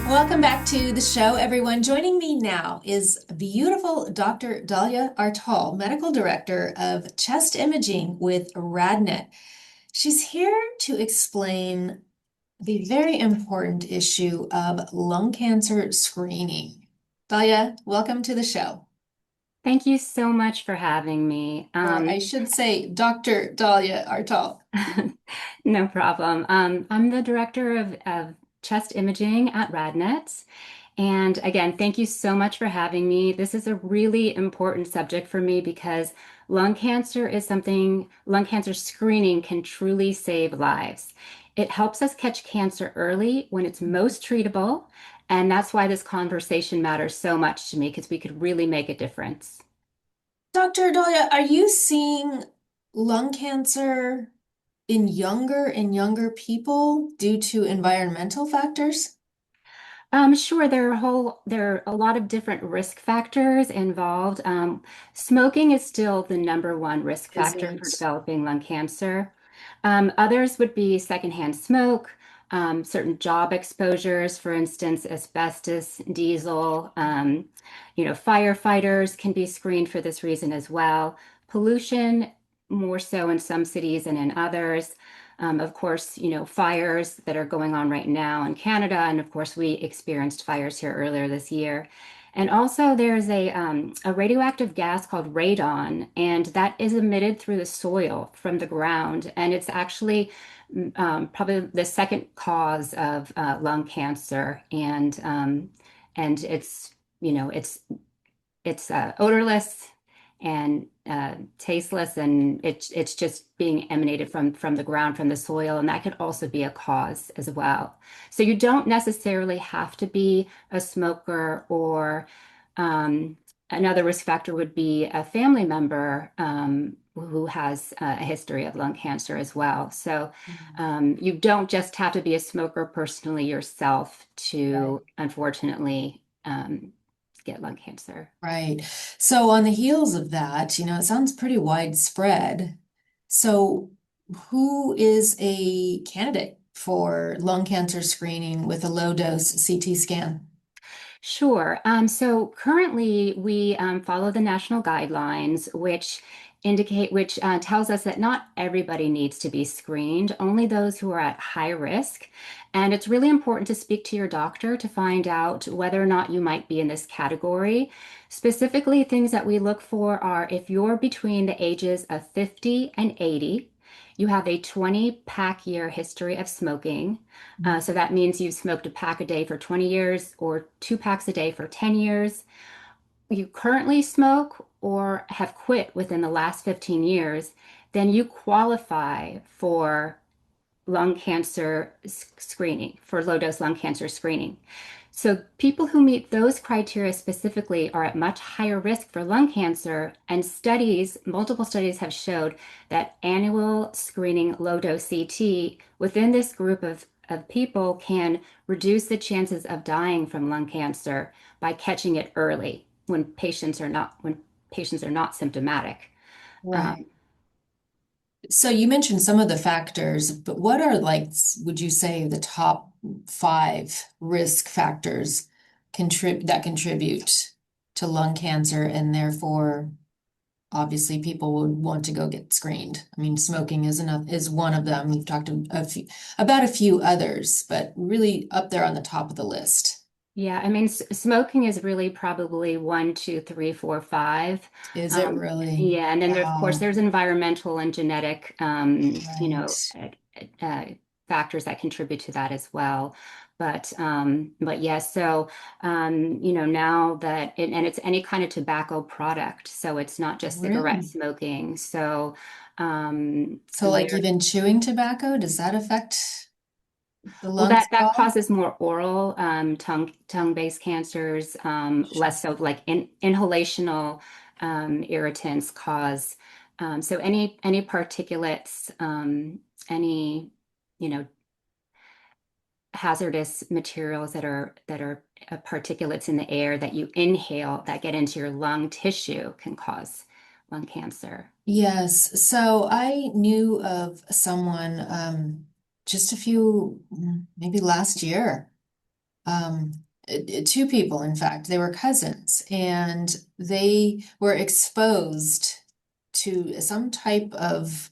Welcome back to the show, everyone. Joining me now is beautiful Dr. Dahlia Artal, Medical Director of Chest Imaging with RadNet. She's here to explain the very important issue of lung cancer screening. Dahlia, welcome to the show. Thank you so much for having me. Or I should say, Dr. Dahlia Artal. No problem. I'm the director of chest imaging at RadNet. And again, thank you so much for having me. This is a really important subject for me because lung cancer screening can truly save lives. It helps us catch cancer early when it's most treatable. And that's why this conversation matters so much to me because we could really make a difference. Dr. Dahlia, are you seeing lung cancer in younger people due to environmental factors? Sure, there are a lot of different risk factors involved. Smoking is still the number one risk Is factor for it? developing lung cancer. Others would be secondhand smoke, certain job exposures, for instance, asbestos, diesel. Firefighters can be screened for this reason as well. Pollution, more so in some cities and in others. Of course, fires that are going on right now in Canada. And of course, we experienced fires here earlier this year. And also, there's a radioactive gas called radon, and that is emitted through the soil from the ground. And it's actually probably the second cause of lung cancer. And it's odorless and tasteless, and it's just being emanated from the ground, from the soil, and that could also be a cause as well. So you don't necessarily have to be a smoker, or another risk factor would be a family member who has a history of lung cancer as well. So you don't just have to be a smoker personally yourself Right. to unfortunately get lung cancer. Right. So on the heels of that, it sounds pretty widespread. So who is a candidate for lung cancer screening with a low dose CT scan? Sure. So currently, we follow the national guidelines, which tells us that not everybody needs to be screened, only those who are at high risk. And it's really important to speak to your doctor to find out whether or not you might be in this category. Specifically, things that we look for are if you're between the ages of 50 and 80, you have a 20 pack year history of smoking. So that means you've smoked a pack a day for 20 years or two packs a day for 10 years. You currently smoke or have quit within the last 15 years, then you qualify for lung cancer screening, for low dose lung cancer screening. So people who meet those criteria specifically are at much higher risk for lung cancer, and multiple studies have showed that annual screening low dose CT within this group of people can reduce the chances of dying from lung cancer by catching it early when patients are not symptomatic. Um, Right. So you mentioned some of the factors, but what are would you say the top five risk factors that contribute to lung cancer and therefore obviously people would want to go get screened? I mean, smoking is one of them. You've talked about a few others, but really up there on the top of the list. Yeah, I mean, smoking is really probably one, two, three, four, five. Is it Um, really? yeah, and then of course, Wow. there's environmental and genetic, Right. uh, factors that contribute to that as well. But yes, so now and it's any kind of tobacco product, so it's not just cigarette Really? smoking. So So like even chewing tobacco, does that affect the well, lungs that at all? causes more oral tongue-based cancers, Sure. less so like inhalational irritants cause. So any particulates, any you know hazardous materials that are particulates in the air that you inhale that get into your lung tissue can cause lung cancer. Yes, so I knew of someone just maybe last year. um, two people, in fact, they were cousins, and they were exposed to some type of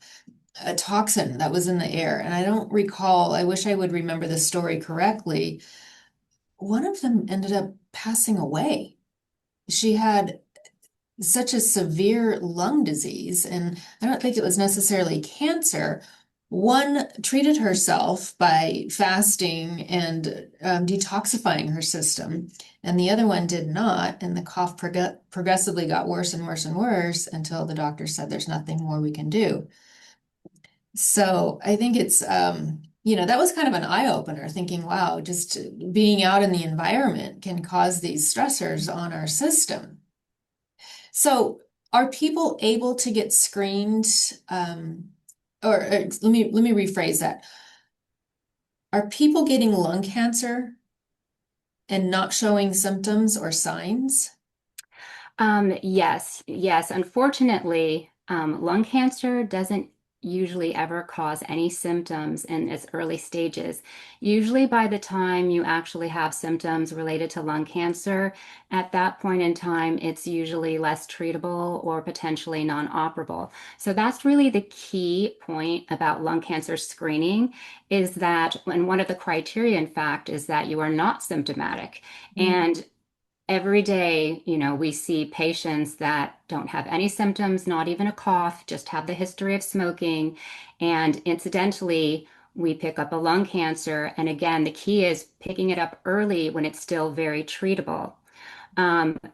a toxin that was in the air. And I don't recall, I wish I would remember the story correctly. One of them ended up passing away. She had such a severe lung disease, and I don't think it was necessarily cancer. One treated herself by fasting and detoxifying her system, and the other one did not. And the cough progressively got worse and worse and worse until the doctor said there's nothing more we can do. So I think it's, that was kind of an eye opener thinking, wow, just being out in the environment can cause these stressors on our system. So are people able to get screened? Let me rephrase that. Are people getting lung cancer and not showing symptoms or signs? Yes, yes. Unfortunately, lung cancer doesn't usually ever cause any symptoms in its early stages. Usually, by the time you actually have symptoms related to lung cancer, at that point in time, it's usually less treatable or potentially non-operable. So that's really the key point about lung cancer screening is that, and one of the criteria, in fact, is that you are not symptomatic. Mm. And every day, we see patients that don't have any symptoms, not even a cough, just have the history of smoking. And incidentally, we pick up a lung cancer. And again, the key is picking it up early when it's still very treatable.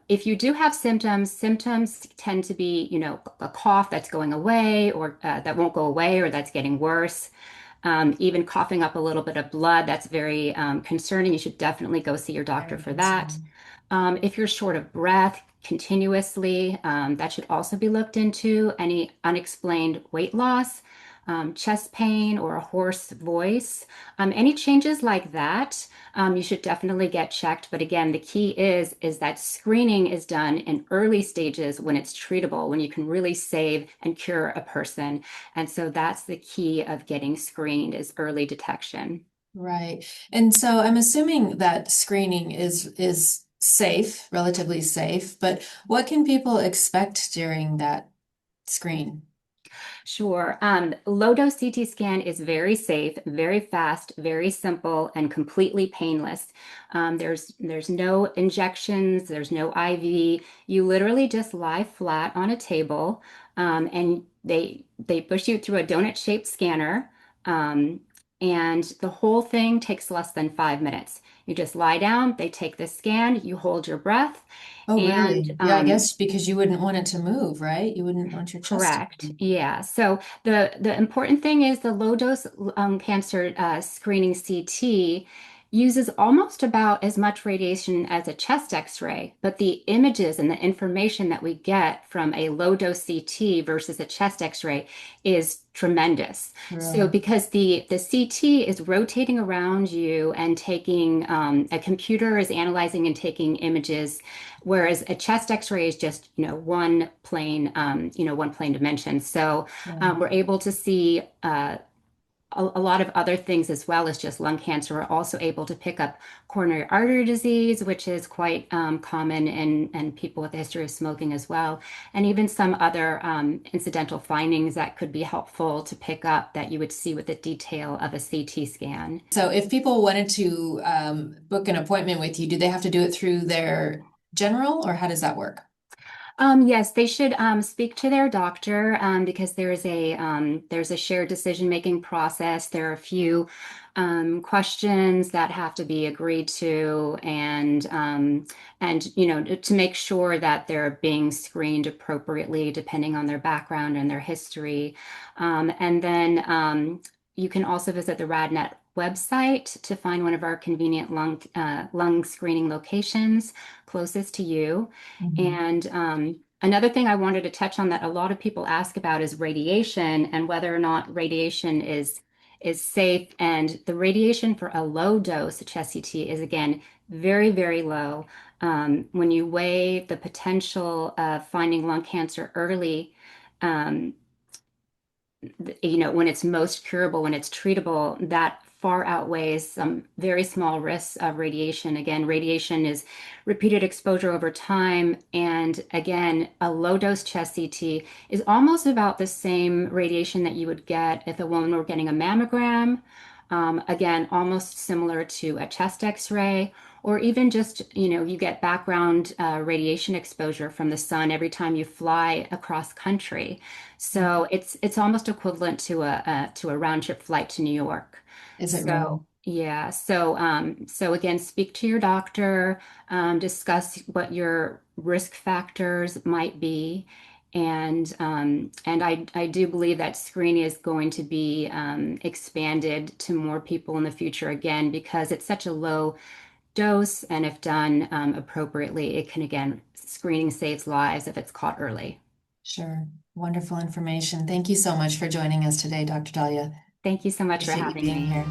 If you do have symptoms, symptoms tend to be, a cough that's going away or that won't go away or that's getting worse. Even coughing up a little bit of blood, that's very concerning. You should definitely go see your doctor Very for that. concerning. If you're short of breath continuously, that should also be looked into. Any unexplained weight loss, chest pain, or a hoarse voice, any changes like that, you should definitely get checked. But again, the key is that screening is done in early stages when it's treatable, when you can really save and cure a person. And so that's the key of getting screened is early detection. Right. And so I'm assuming that screening is safe, relatively safe, but what can people expect during that screen? Sure. Low-dose CT scan is very safe, very fast, very simple, and completely painless. There's no injections, there's no IV. You literally just lie flat on a table, and they push you through a donut-shaped scanner, um, and the whole thing takes less than 5 minutes. You just lie down, they take the scan, you hold your breath, Oh, and really? Yeah, I guess because you wouldn't want it to move, right? You wouldn't want your chest to correct. move. Yeah. So the important thing is the low dose cancer screening CT uses almost about as much radiation as a chest X-ray, but the images and the information that we get from a low dose CT versus a chest X-ray is tremendous. So Really? because the CT is rotating around you and taking a computer is analyzing and taking images, whereas a chest X-ray is just one plane dimension. So Yeah. we're able to see a lot of other things as well as just lung cancer. We're also able to pick up coronary artery disease, which is quite common in people with a history of smoking as well, and even some other incidental findings that could be helpful to pick up that you would see with the detail of a CT scan. So if people wanted to book an appointment with you, do they have to do it through their general or how does that work? Yes, they should speak to their doctor because there's a shared decision-making process. There are a few questions that have to be agreed to, and to make sure that they're being screened appropriately depending on their background and their history. And then you can also visit the RadNet website to find one of our convenient lung screening locations closest to you. Mhm. And another thing I wanted to touch on that a lot of people ask about is radiation and whether or not radiation is safe. And the radiation for a low dose chest CT is again very, very low. When you weigh the potential of finding lung cancer early, um, when it's most curable, when it's treatable, that far outweighs some very small risks of radiation. Again, radiation is repeated exposure over time. And again, a low dose chest CT is almost about the same radiation that you would get if a woman were getting a mammogram. Again, almost similar to a chest x-ray, or even just, you get background radiation exposure from the sun every time you fly across country. So it's almost equivalent to a round trip flight to New York. Is it really? So yeah, so again, speak to your doctor, discuss what your risk factors might be. And I do believe that screening is going to be expanded to more people in the future again because it's such a low dose, and if done appropriately, it can again, screening saves lives if it's caught early. Sure. Wonderful information. Thank you so much for joining us today, Dr. Dahlia. Thank you so much for Appreciate you having being me. here.